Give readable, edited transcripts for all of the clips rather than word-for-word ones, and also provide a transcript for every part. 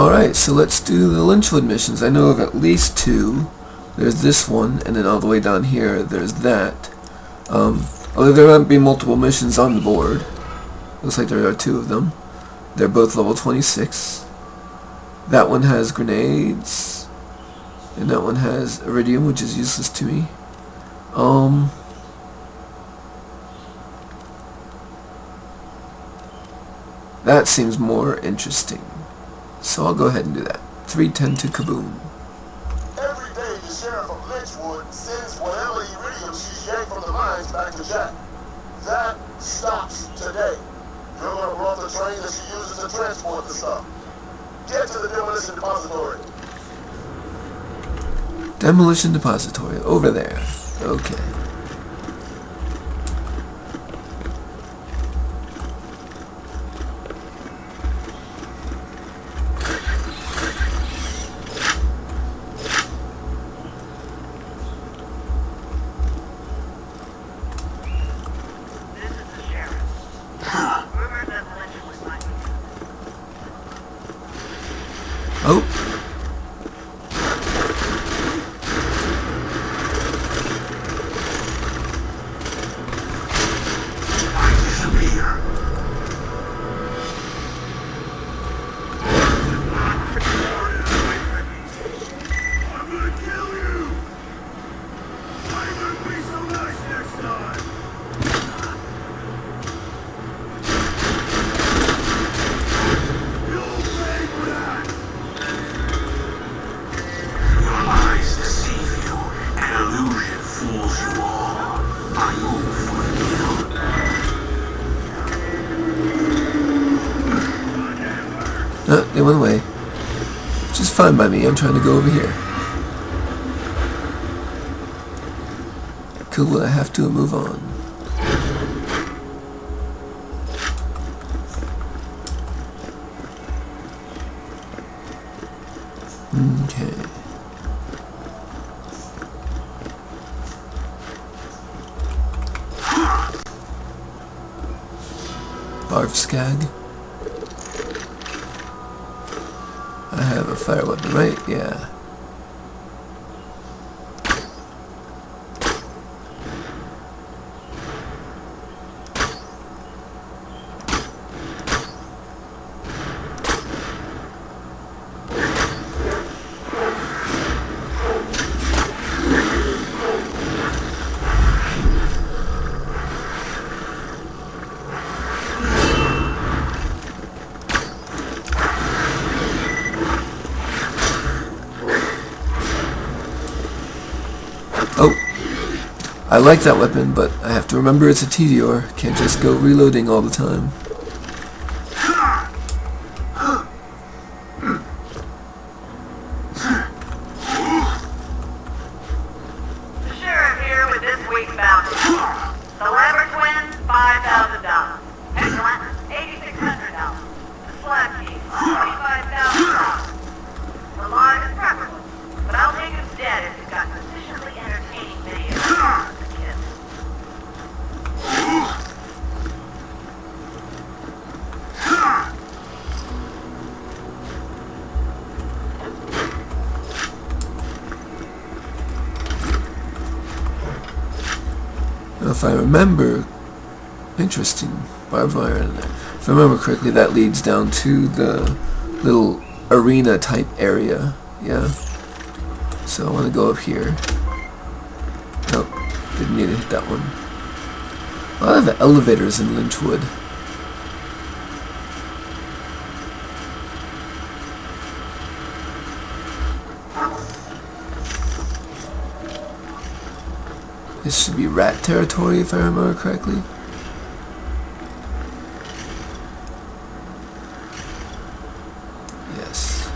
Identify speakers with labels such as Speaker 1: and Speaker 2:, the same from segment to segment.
Speaker 1: Alright, so let's do the Lynchwood missions. I know of at least two. There's this one, and then all the way down here, there's that. Although there might be multiple missions on the board. Looks like there are two of them. They're both level 26. That one has grenades, and that one has iridium, which is useless to me. That seems more interesting. So I'll go ahead and do that. 310 to Kaboom.
Speaker 2: Every day the sheriff of Lynchwood sends whatever iridium she's yanked from the mines back to Jack. That stops today. You're going to run the train that she uses to transport the stuff. Get to the demolition depository.
Speaker 1: Demolition depository, over there. Okay. Oh. They went away. Which is fine by me. I'm trying to go over here. Cool, I have to move on. Okay. Barf Skag. I have a fire weapon, right? Yeah. Oh, I like that weapon, but I have to remember it's a TDR. Can't just go reloading all the time.
Speaker 3: The sheriff here with this week's bounty. The Lambert twins, $5,000. Excellent, $8,600. The Slab Keys, $25,000. The line is preferable, but I'll take him dead if he's got sufficiently entertaining videos.
Speaker 1: If I remember, interesting, barbed wire in there. If I remember correctly, that leads down to the little arena type area. Yeah. So I want to go up here. Nope, didn't need to hit that one. A lot of elevators in Lynchwood. This should be rat territory if I remember correctly. Yes.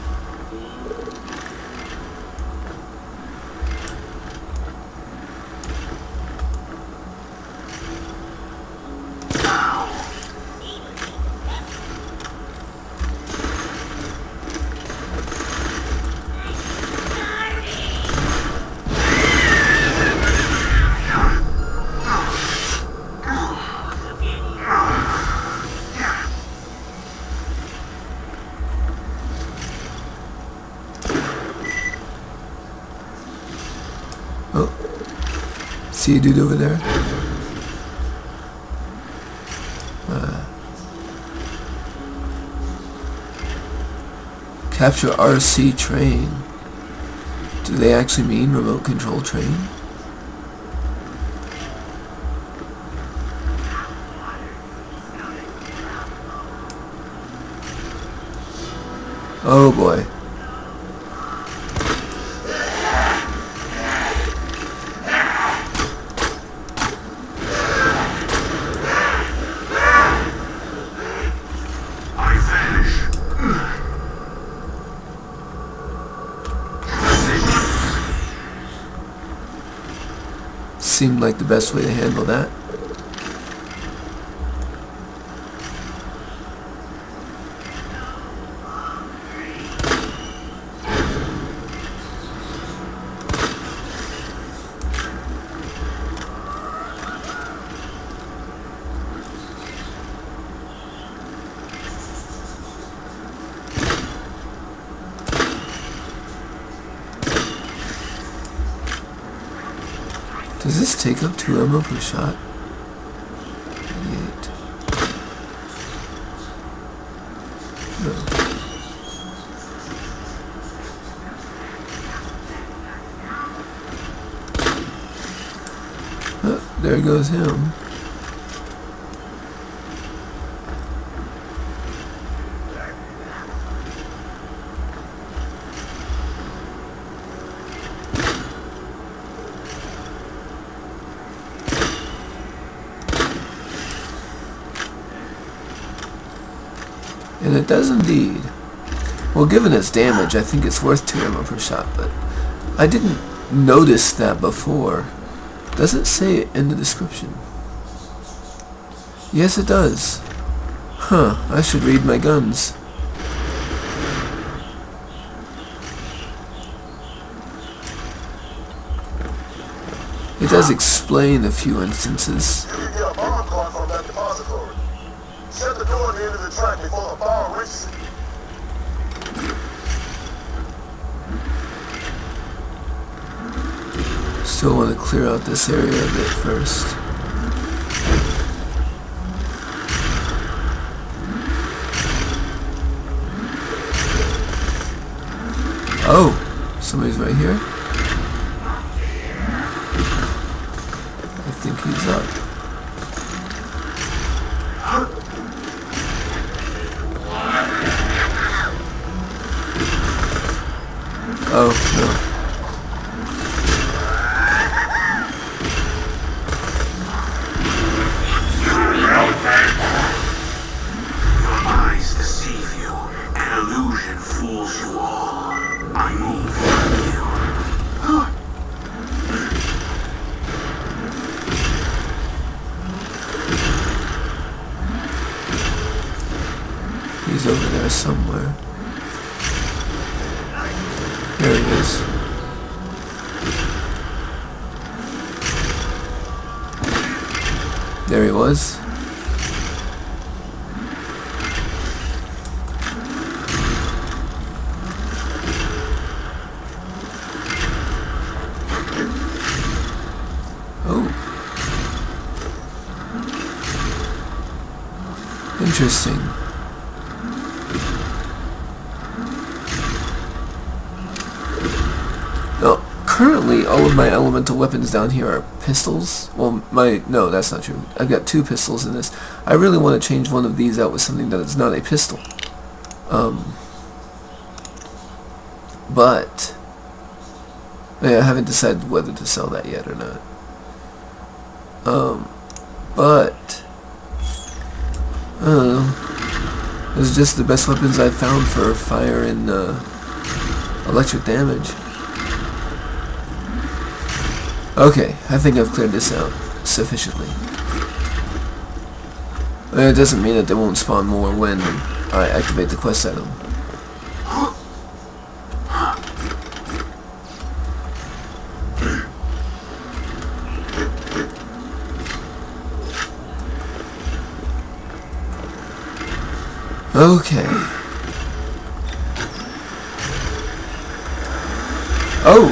Speaker 1: See a dude over there? Capture RC train. Do they actually mean remote control train? Oh boy. Seemed like the best way to handle that. Does this take up 2 ammo per shot? 88. No. Oh, there goes him. And it does indeed. Well, given its damage, I think it's worth 2 ammo per shot, but I didn't notice that before. Does it say it in the description? Yes, it does. Huh, I should read my guns. It does explain a few instances.
Speaker 2: You can get a bomb card from that depository. Shut the door at the end of the track before the bomb reaches it.
Speaker 1: Still want to clear out this area a bit first. Oh, somebody's right here. I think he's up. Oh, no.
Speaker 4: Your eyes deceive you. An illusion fools you all. I move from you.
Speaker 1: He's over there somewhere. There he is. There he was. Oh. Interesting. Currently, all of my elemental weapons down here are pistols. Well, no, that's not true. I've got 2 pistols in this. I really want to change one of these out with something that is not a pistol. But yeah, I haven't decided whether to sell that yet or not. But I don't know. Those are just the best weapons I've found for fire and electric damage. Okay, I think I've cleared this out sufficiently. It doesn't mean that they won't spawn more when I activate the quest item. Okay. Oh!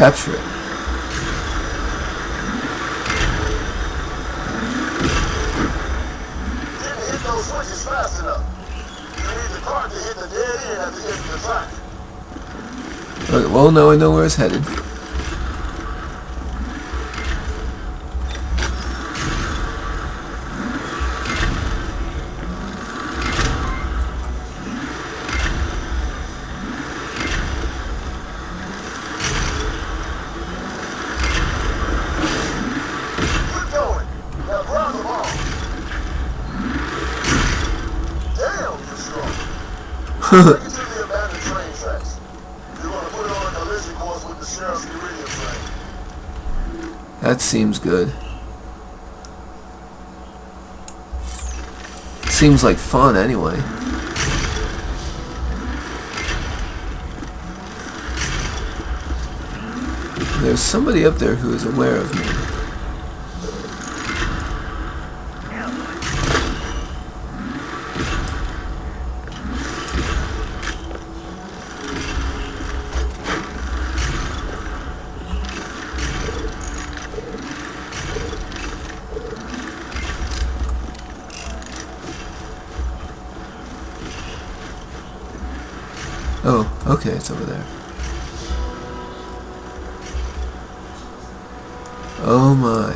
Speaker 1: capture it.
Speaker 2: Didn't hit those switches fast enough. You need the cart to hit the dead end at the end of the track.
Speaker 1: Okay, well, now I know where it's headed.
Speaker 2: Keep going. Now grab them all. Damn, you're strong. Take it to the abandoned train tracks. You're gonna put it on a collision course with the sheriff's iridium train.
Speaker 1: That seems good. Seems like fun anyway. There's somebody up there who is aware of me. Oh, okay, it's over there. Oh my.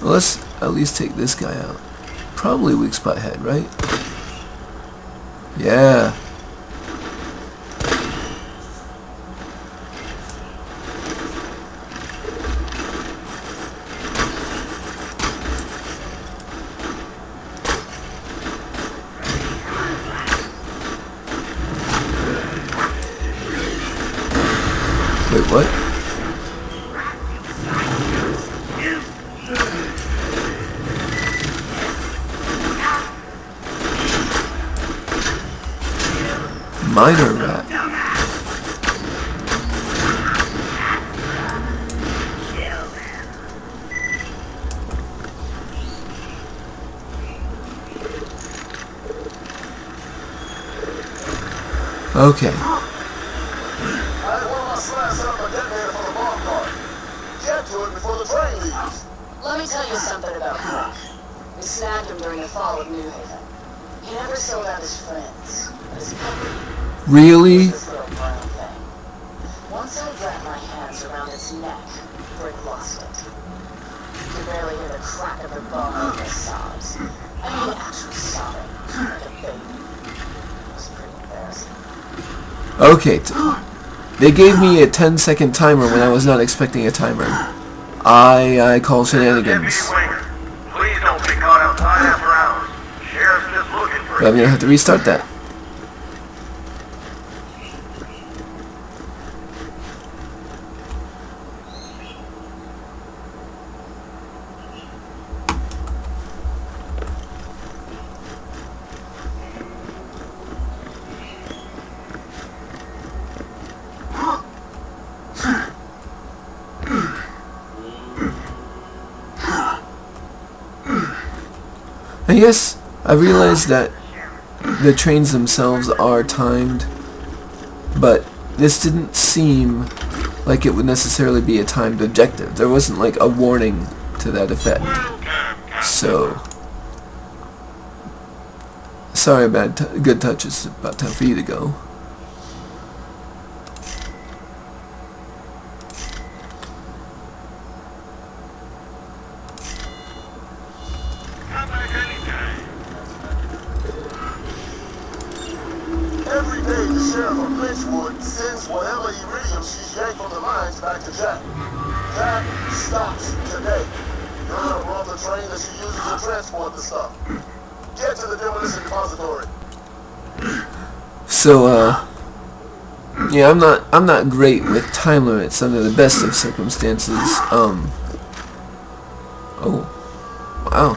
Speaker 1: Well, let's at least take this guy out. Probably weak spot head, right? Yeah. Wait, what? Minor rat. Okay.
Speaker 5: Let me tell you something about Crook. We snagged him during the fall of New Haven. He never sold out his friends, but his company
Speaker 1: Really?
Speaker 5: was this little brown thing. Once I wrapped my hands around its neck, Brick lost it. You could barely hear the crack of her bone over his sobs. I mean, actually sobbing, like a baby. It was pretty embarrassing.
Speaker 1: Okay. They gave me a 10-second timer when I was not expecting a timer. I call shenanigans.
Speaker 6: Deputy Winger, please don't be caught outside after hours. Sheriff's just looking for
Speaker 1: But I'm gonna have to restart that. And yes, I realized that the trains themselves are timed, but this didn't seem like it would necessarily be a timed objective. There wasn't like a warning to that effect. So, sorry, good touch. It's about time for you to go.
Speaker 2: Every day, the sheriff of Lynchwood sends whatever iridium she's yanked from the mines back to Jack. That stops today. You're gonna run the train that she uses to transport the stuff. Get to the demolition depository.
Speaker 1: So, yeah, I'm not great with time limits under the best of circumstances. Oh, wow.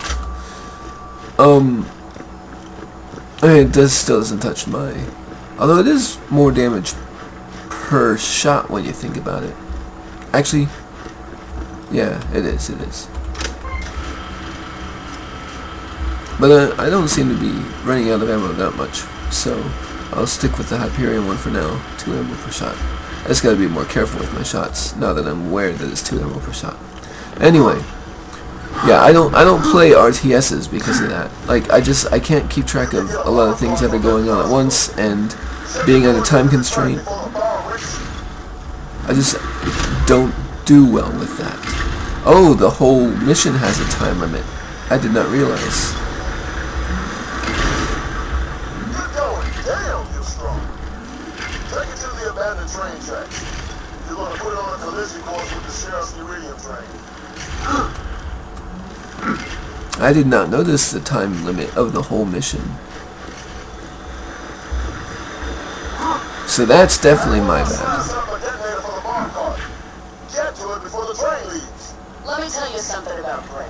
Speaker 1: I mean, it still doesn't touch my... Although it is more damage per shot when you think about it. Actually, yeah, it is. But I don't seem to be running out of ammo that much, so I'll stick with the Hyperion one for now. 2 ammo per shot. I just gotta be more careful with my shots now that I'm aware that it's 2 ammo per shot. Anyway, yeah, I don't play RTSs because of that. Like, I can't keep track of a lot of things that are going on at once, and being on a time constraint, I just don't do well with that. Oh, the whole mission has a time limit. I did not realize.
Speaker 2: You're going down, you're strong. Take it to the abandoned train tracks. You're going to put it on a collision course with the sheriff's iridium train.
Speaker 1: I did not notice the time limit of the whole mission. So that's definitely my bad.
Speaker 2: Set up a detonator for the bar cart. Get to it before the train leaves.
Speaker 5: Let me tell you something about Brick.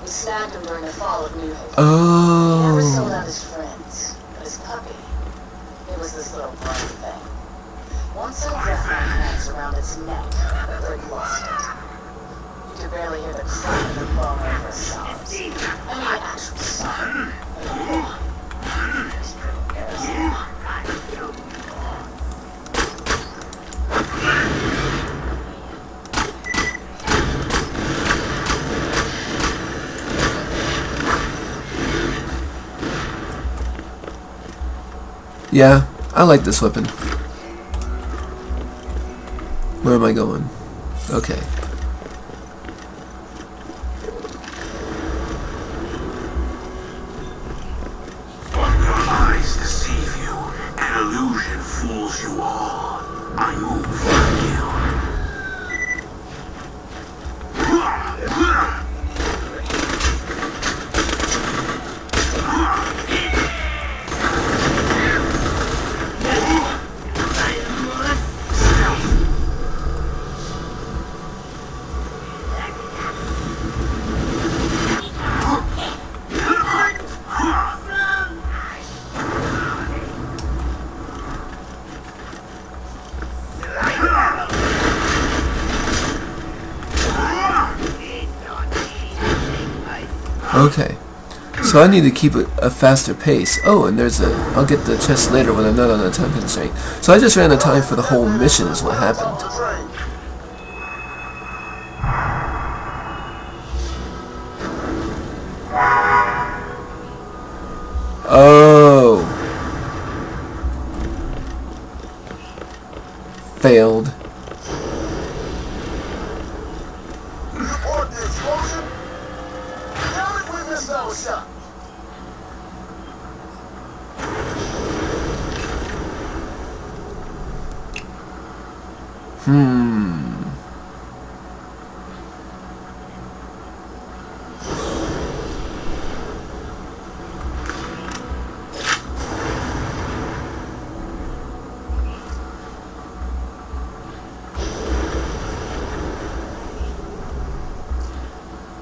Speaker 5: We snagged him during the fall of New Haven. He never sold out
Speaker 1: Oh.
Speaker 5: his friends, but his puppy, it was this little brain thing. Once I wrapped my hands around its neck, Brick lost it. You could barely hear the crack of the bone over his sobs. I mean, actual sobbing. It was pretty embarrassing.
Speaker 1: Yeah, I like this weapon. Where am I going? Okay.
Speaker 4: Your eyes deceive you. An illusion fools you all. I move for you.
Speaker 1: Okay. So I need to keep a faster pace. Oh, and there's a... I'll get the chest later when I'm not on a time constraint. So I just ran out of time for the whole mission is what happened.
Speaker 2: The train.
Speaker 1: Oh. Failed.
Speaker 2: Report the explosion. Damn it, we missed our shot.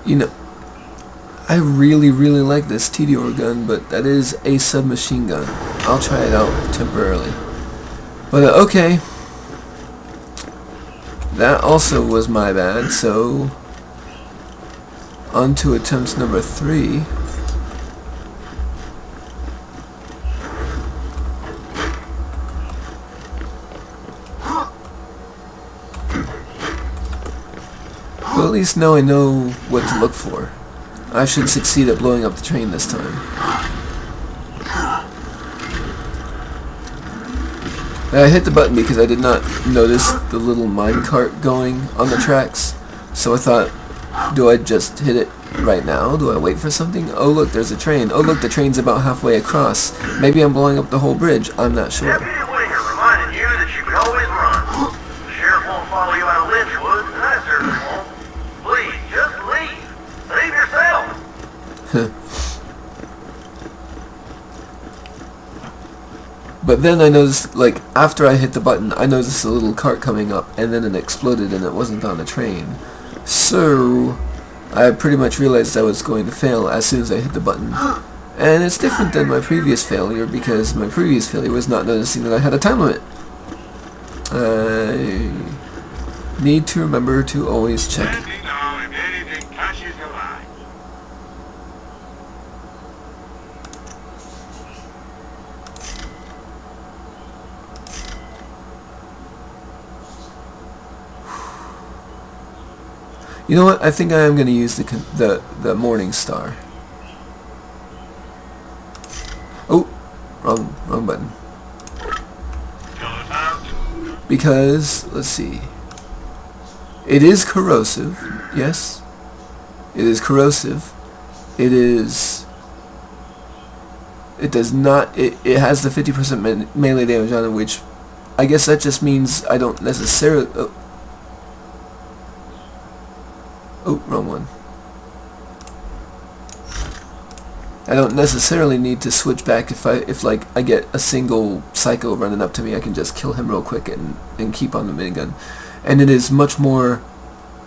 Speaker 1: You know, I really like this TDR gun, but that is a submachine gun. I'll try it out temporarily. But okay. That also was my bad, so on to attempt number 3. Well, at least now I know what to look for. I should succeed at blowing up the train this time. I hit the button because I did not notice the little minecart going on the tracks. So I thought, do I just hit it right now? Do I wait for something? Oh look, there's a train. Oh look, the train's about halfway across. Maybe I'm blowing up the whole bridge. I'm not sure.
Speaker 6: Deputy Winger reminding you that you can always run. The sheriff won't follow you out of Lynchwood, and I certainly won't. Please, just leave. Save yourself.
Speaker 1: But then I noticed, like, after I hit the button, I noticed a little cart coming up, and then it exploded and it wasn't on the train. So, I pretty much realized I was going to fail as soon as I hit the button. And it's different than my previous failure, because my previous failure was not noticing that I had a time limit. I need to remember to always check.
Speaker 4: Let me know if anything catches your eye.
Speaker 1: You know what? I think I am going to use the Morning Star. Oh, wrong button. Because, let's see. It is corrosive. Yes. It is corrosive. It does not, it has the 50% melee damage on it, which I guess that just means I don't necessarily, oh, wrong one. I don't necessarily need to switch back if like I get a single psycho running up to me. I can just kill him real quick and keep on the minigun. And it is much more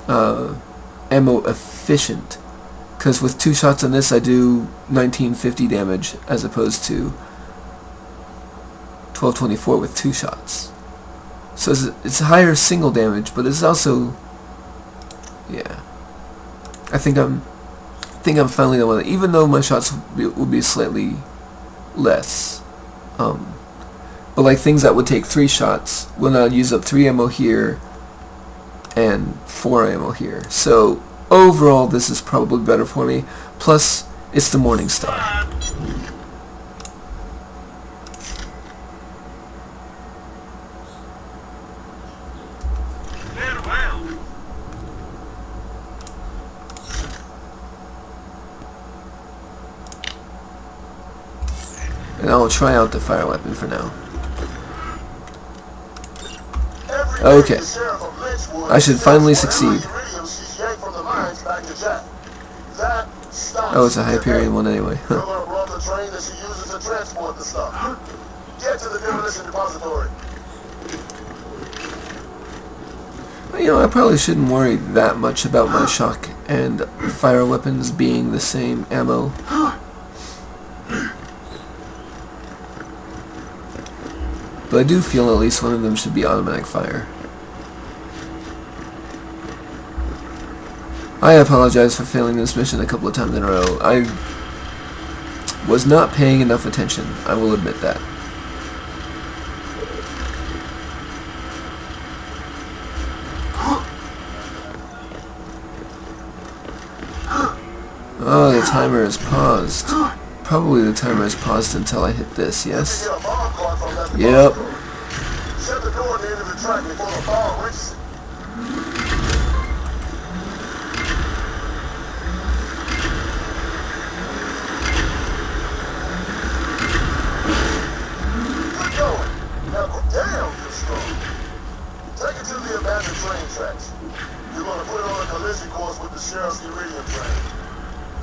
Speaker 1: ammo efficient, because with 2 shots on this I do 1950 damage as opposed to 1224 with 2 shots. So it's higher single damage, but it's also, yeah. I think I'm finally the one that, even though my shots will be slightly less, but like things that would take 3 shots will now use up 3 ammo here and 4 ammo here. So overall this is probably better for me, plus it's the Morning Star. And I'll try out the fire weapon for now. Okay. I should finally succeed. Oh, it's a Hyperion one anyway. Huh. Well, you know, I probably shouldn't worry that much about my shock and fire weapons being the same ammo. But I do feel at least one of them should be automatic fire. I apologize for failing this mission a couple of times in a row. I was not paying enough attention, I will admit that. Oh, the timer is paused. Probably the timer is paused until I hit this, yes? Yep.
Speaker 2: Shut the door at the end of the track before the ball reaches it. Good going. Now go down, you're strong. Take it to the abandoned train tracks. You're going to put it on a collision course with the sheriff's iridium train.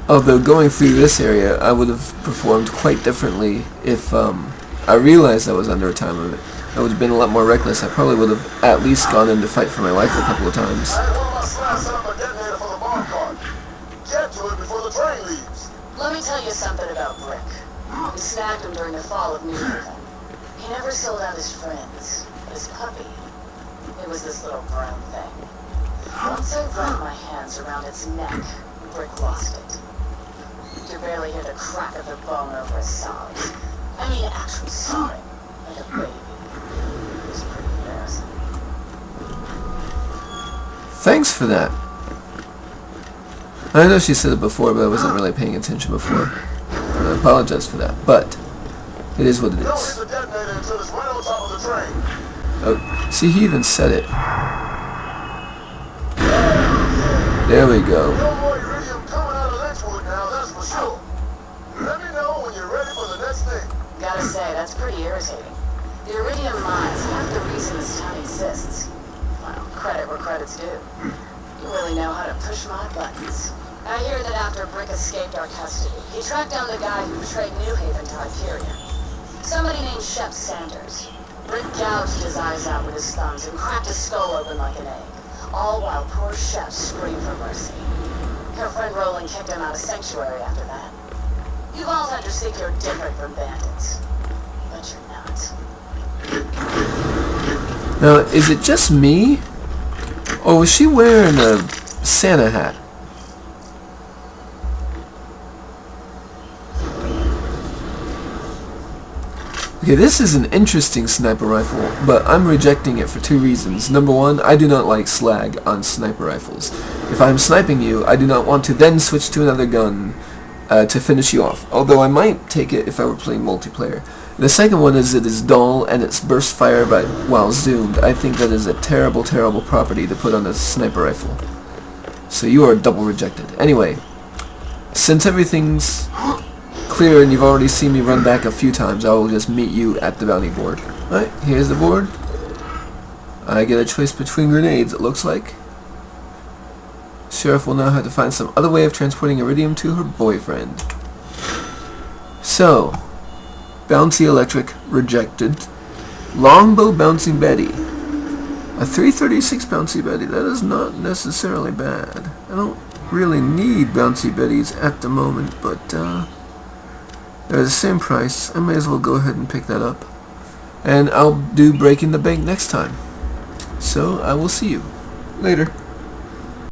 Speaker 1: Although going through this area, I would have performed quite differently if I realized I was under a time limit. I would have been a lot more reckless. I probably would have at least gone in to fight for my life a couple of times.
Speaker 2: I had one of my slabs set up a detonator for the bomb cart. Get to it before the train leaves.
Speaker 5: Let me tell you something about Brick. We snagged him during the fall of New Haven. He never sold out his friends, but his puppy, it was this little brown thing. Once I wrapped my hands around its neck, Brick lost it. You could barely hear the crack of the bone over his sobs. I mean, actual sobbing, like a baby. It was pretty embarrassing.
Speaker 1: Thanks for that. I know she said it before, but I wasn't really paying attention before. I apologize for that, but it is what it
Speaker 2: Don't hit
Speaker 1: is.
Speaker 2: the detonator until it's right on top of the train.
Speaker 1: Oh, see, he even said it. There we go.
Speaker 2: No more iridium coming out of Lynchwood now, that's for sure. Let me know when you're ready for the next thing.
Speaker 5: Gotta say, that's pretty irritating. The iridium mine's half the reason this town exists. Well, credit where credit's due. You really know how to push my buttons. I hear that after Brick escaped our custody, he tracked down the guy who betrayed New Haven to Hyperion. Somebody named Shep Sanders. Brick gouged his eyes out with his thumbs and cracked his skull open like an egg. All while poor Shep screamed for mercy. Her friend Roland kicked him out of Sanctuary after that. You've all had to think you're different from bandits. But you're not.
Speaker 1: Now, is it just me? Or was she wearing a Santa hat? Okay, this is an interesting sniper rifle, but I'm rejecting it for two reasons. Number one, I do not like slag on sniper rifles. If I'm sniping you, I do not want to then switch to another gun to finish you off, although I might take it if I were playing multiplayer. The second one is it is dull and it's burst fire while zoomed. I think that is a terrible, terrible property to put on a sniper rifle. So you are double rejected. Anyway, since everything's clear and you've already seen me run back a few times, I will just meet you at the bounty board. Alright, here's the board. I get a choice between grenades, it looks like. Sheriff will now have to find some other way of transporting iridium to her boyfriend. So, bouncy electric, rejected. Longbow bouncing Betty. A 336 bouncy Betty, that is not necessarily bad. I don't really need bouncy Betties at the moment, but they're the same price. I may as well go ahead and pick that up. And I'll do Breaking the Bank next time. So, I will see you later.